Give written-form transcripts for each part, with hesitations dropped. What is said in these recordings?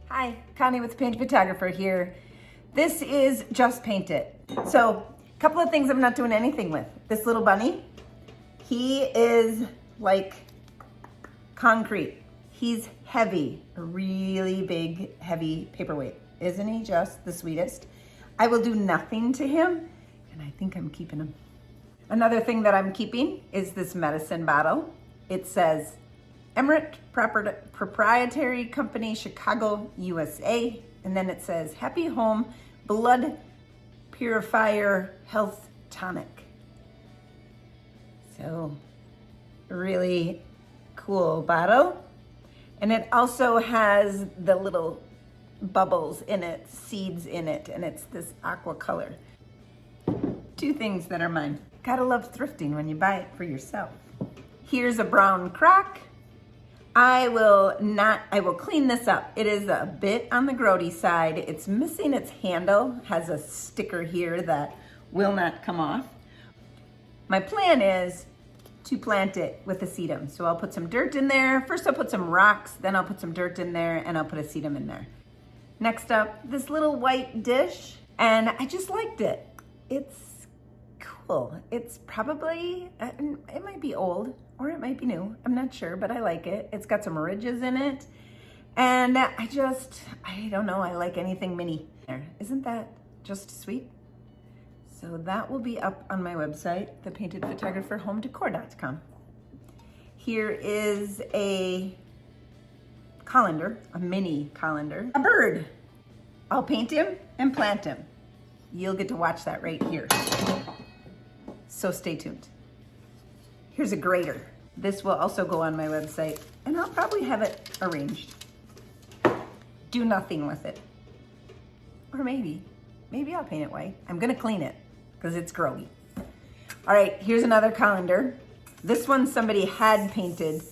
Hi, Connie with the Paint Photographer here. This is Just Paint It. So, a couple of things I'm not doing anything with. This little bunny, he is like concrete. He's heavy, a really big, heavy paperweight. Isn't he just the sweetest? I will do nothing to him, and I think I'm keeping him. Another thing that I'm keeping is this medicine bottle. It says Emirate Proprietary Company, Chicago, USA. And then it says Happy Home Blood Purifier Health Tonic. So, really cool bottle. And it also has the little bubbles in it, seeds in it, and it's this aqua color. Two things that are mine. Gotta love thrifting when you buy it for yourself. Here's a brown crock. I will clean this up. It is a bit on the grody side. It's missing its handle, has a sticker here that will not come off. My plan is to plant it with a sedum. So I'll put some dirt in there. First I'll put some rocks, then I'll put some dirt in there, and I'll put a sedum in there. Next up, this little white dish, and I just liked it. It's cool. It's probably, it might be old or it might be new. I'm not sure, but I like it. It's got some ridges in it. And I don't know, I like anything mini. Isn't that just sweet? So that will be up on my website, thepaintedphotographerhomedecor.com. Here is a colander, a mini colander, a bird. I'll paint him and plant him. You'll get to watch that right here. So stay tuned. Here's a grater. This will also go on my website, and I'll probably have it arranged. Do nothing with it. Or maybe I'll paint it white. I'm gonna clean it because it's grody. All right, here's another colander. This one somebody had painted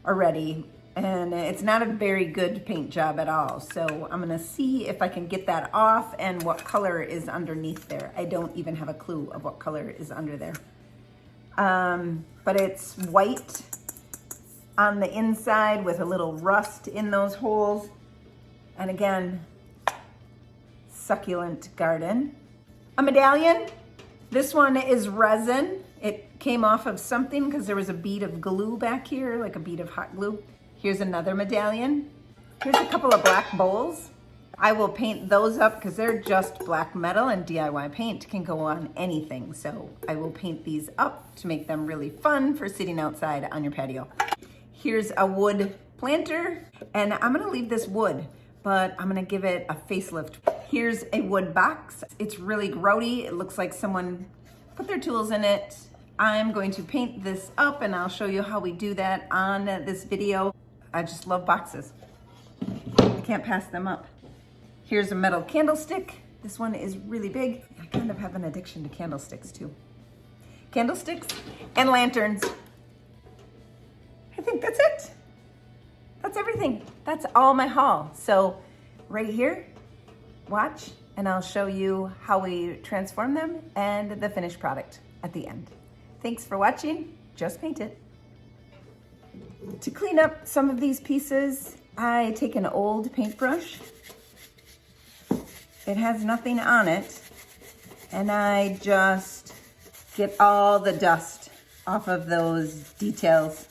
already, and it's not a very good paint job at all. So I'm gonna see if I can get that off and what color is underneath there. I don't even have a clue of what color is under there. But it's white on the inside with a little rust in those holes. And again, succulent garden. A medallion. This one is resin. It came off of something because there was a bead of glue back here, like a bead of hot glue. Here's another medallion. Here's a couple of black bowls. I will paint those up because they're just black metal, and DIY paint can go on anything. So I will paint these up to make them really fun for sitting outside on your patio. Here's a wood planter, and I'm gonna leave this wood, but I'm gonna give it a facelift. Here's a wood box. It's really grody. It looks like someone put their tools in it. I'm going to paint this up, and I'll show you how we do that on this video. I just love boxes. I can't pass them up. Here's a metal candlestick. This one is really big. I kind of have an addiction to candlesticks too. Candlesticks and lanterns. I think that's it. That's everything. That's all my haul. So right here, watch, and I'll show you how we transform them and the finished product at the end. Thanks for watching. Just Paint It. To clean up some of these pieces, I take an old paintbrush. It has nothing on it, and I just get all the dust off of those details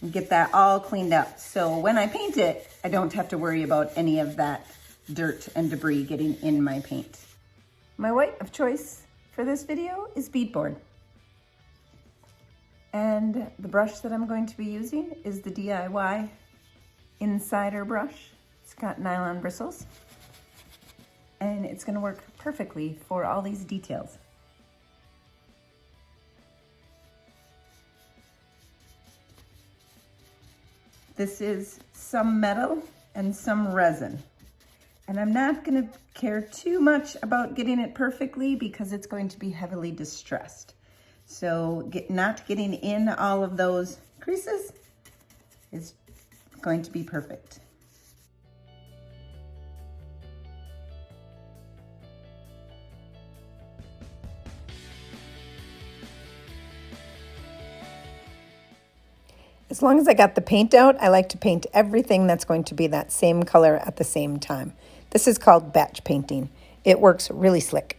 and get that all cleaned up. So when I paint it, I don't have to worry about any of that dirt and debris getting in my paint. My white of choice for this video is beadboard. And the brush that I'm going to be using is the DIY Insider brush. It's got nylon bristles, and it's gonna work perfectly for all these details. This is some metal and some resin. And I'm not gonna care too much about getting it perfectly because it's going to be heavily distressed. So not getting in all of those creases is going to be perfect. As long as I got the paint out, I like to paint everything that's going to be that same color at the same time. This is called batch painting. It works really slick.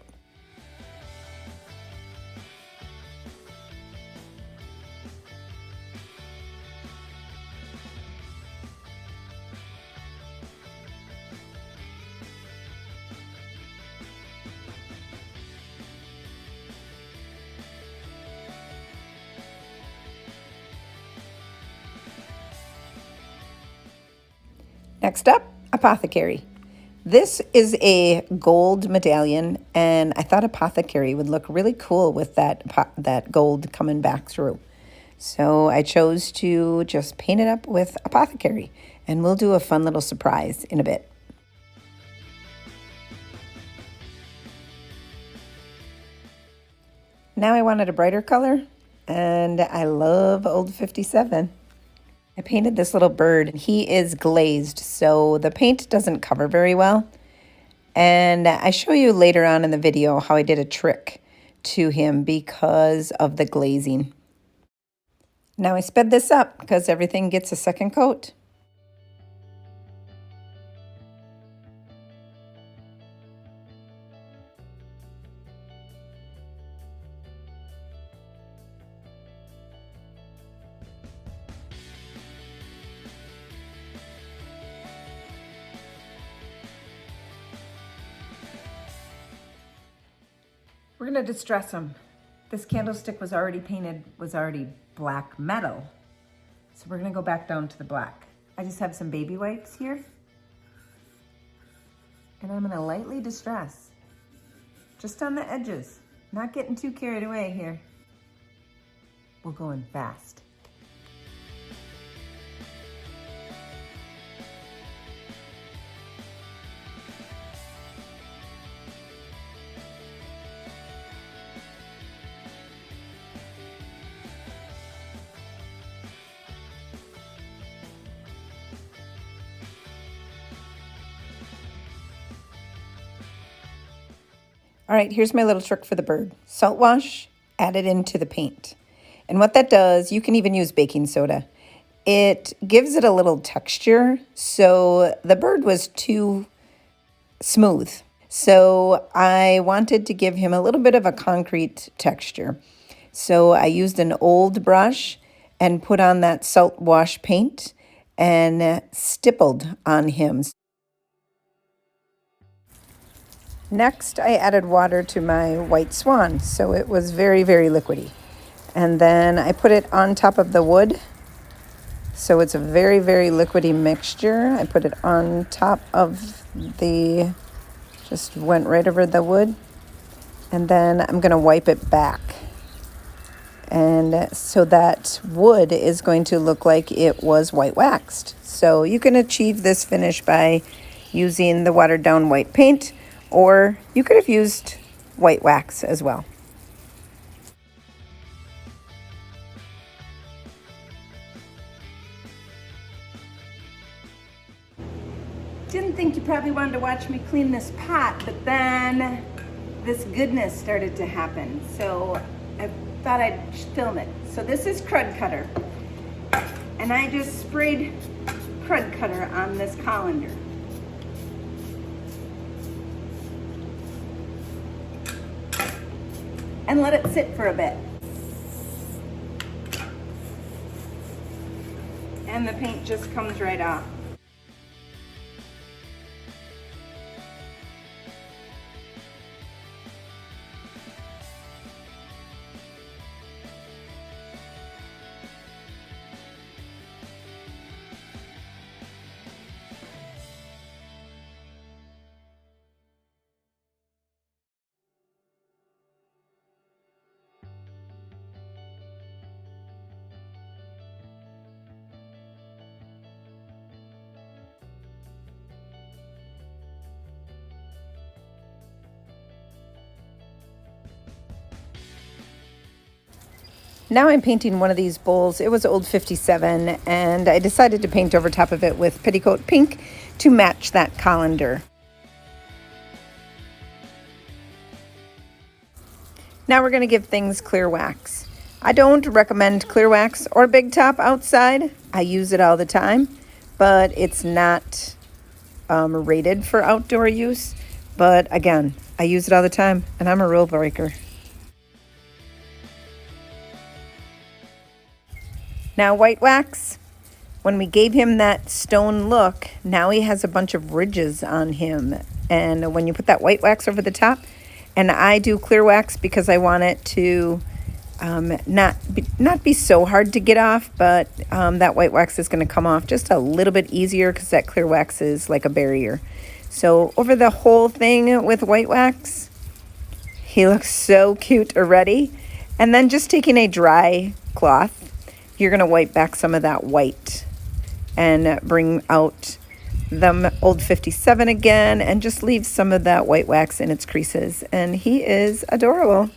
Next up, Apothecary. This is a gold medallion, and I thought Apothecary would look really cool with that gold coming back through. So I chose to just paint it up with Apothecary, and we'll do a fun little surprise in a bit. Now I wanted a brighter color, and I love Old 57. I painted this little bird. He is glazed, so the paint doesn't cover very well. And I show you later on in the video how I did a trick to him because of the glazing. Now I sped this up because everything gets a second coat. We're gonna distress them. This candlestick was already painted, was already black metal. So we're gonna go back down to the black. I just have some baby wipes here. And I'm gonna lightly distress, just on the edges. Not getting too carried away here. We're going fast. All right, here's my little trick for the bird. Salt wash, add it into the paint. And what that does, you can even use baking soda. It gives it a little texture. So the bird was too smooth. So I wanted to give him a little bit of a concrete texture. So I used an old brush and put on that salt wash paint and stippled on him. Next, I added water to my white swan, so it was very, very liquidy. And then I put it on top of the wood, so it's a very, very liquidy mixture. I put it on top of just went right over the wood. And then I'm gonna wipe it back. And so that wood is going to look like it was white waxed. So you can achieve this finish by using the watered down white paint, or you could have used white wax as well. Didn't think you probably wanted to watch me clean this pot, but then this goodness started to happen. So I thought I'd film it. So this is crud cutter. And I just sprayed crud cutter on this colander. And let it sit for a bit. And the paint just comes right off. Now I'm painting one of these bowls. It was old 57, and I decided to paint over top of it with petticoat pink to match that colander. Now we're going to give things clear wax. I don't recommend clear wax or big top outside. I use it all the time, but it's not rated for outdoor use. But again, I use it all the time, and I'm a rule breaker. Now white wax, when we gave him that stone look, now he has a bunch of ridges on him. And when you put that white wax over the top, and I do clear wax because I want it to not be so hard to get off, but that white wax is going to come off just a little bit easier because that clear wax is like a barrier. So over the whole thing with white wax, he looks so cute already. And then just taking a dry cloth, you're going to wipe back some of that white and bring out the old 57 again and just leave some of that white wax in its creases. And he is adorable.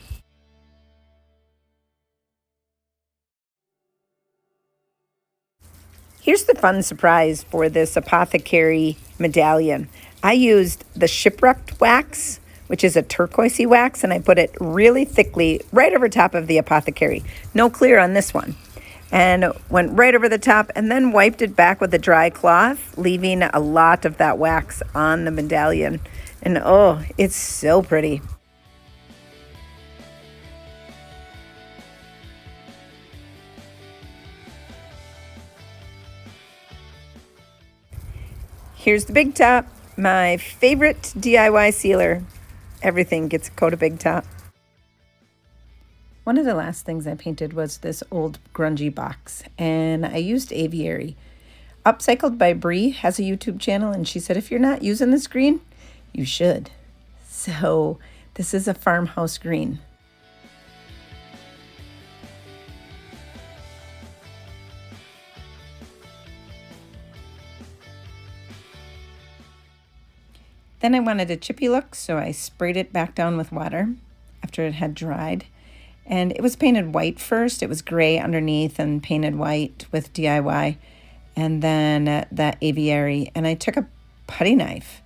Here's the fun surprise for this Apothecary medallion. I used the shipwrecked wax, which is a turquoisey wax, and I put it really thickly right over top of the Apothecary. No clear on this one. And went right over the top and then wiped it back with a dry cloth, leaving a lot of that wax on the medallion. And oh, it's so pretty. Here's the big top, my favorite DIY sealer. Everything gets a coat of big top. One of the last things I painted was this old grungy box, and I used Aviary. Upcycled by Bree has a YouTube channel, and she said if you're not using this green, you should. So this is a farmhouse green. Then I wanted a chippy look, so I sprayed it back down with water after it had dried. And it was painted white first. It was gray underneath and painted white with DIY. And then that Aviary. And I took a putty knife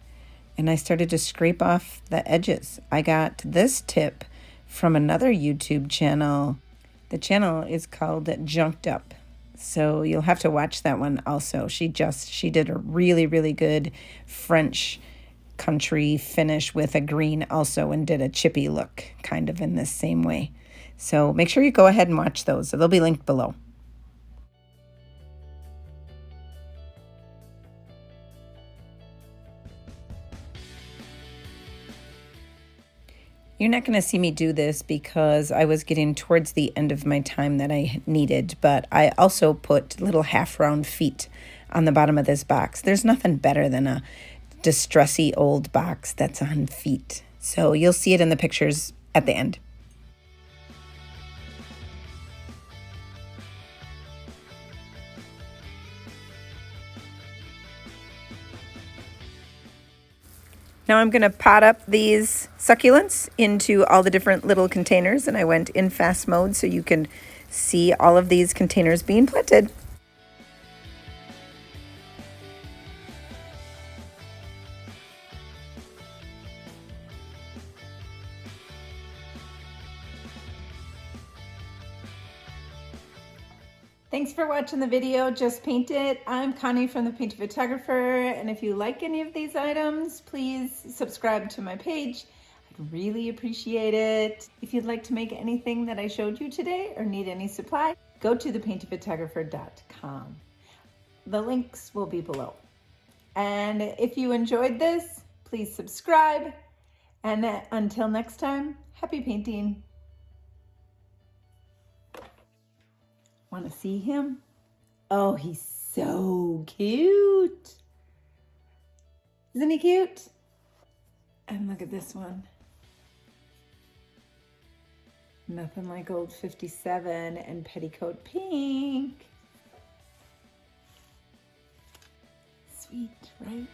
and I started to scrape off the edges. I got this tip from another YouTube channel. The channel is called Junked Up. So you'll have to watch that one also. She did a really, really good French country finish with a green also and did a chippy look kind of in this same way. So make sure you go ahead and watch those. They'll be linked below. You're not going to see me do this because I was getting towards the end of my time that I needed, but I also put little half round feet on the bottom of this box. There's nothing better than a distressy old box that's on feet. So you'll see it in the pictures at the end. Now I'm going to pot up these succulents into all the different little containers, and I went in fast mode so you can see all of these containers being planted. Thanks for watching the video, Just Paint It. I'm Connie from The Painted Photographer, and if you like any of these items, please subscribe to my page. I'd really appreciate it. If you'd like to make anything that I showed you today or need any supply, go to thepaintedphotographer.com. The links will be below. And if you enjoyed this, please subscribe. And until next time, happy painting. Want to see him? Oh, he's so cute. Isn't he cute? And look at this one. Nothing like old 57 and petticoat pink. Sweet, right?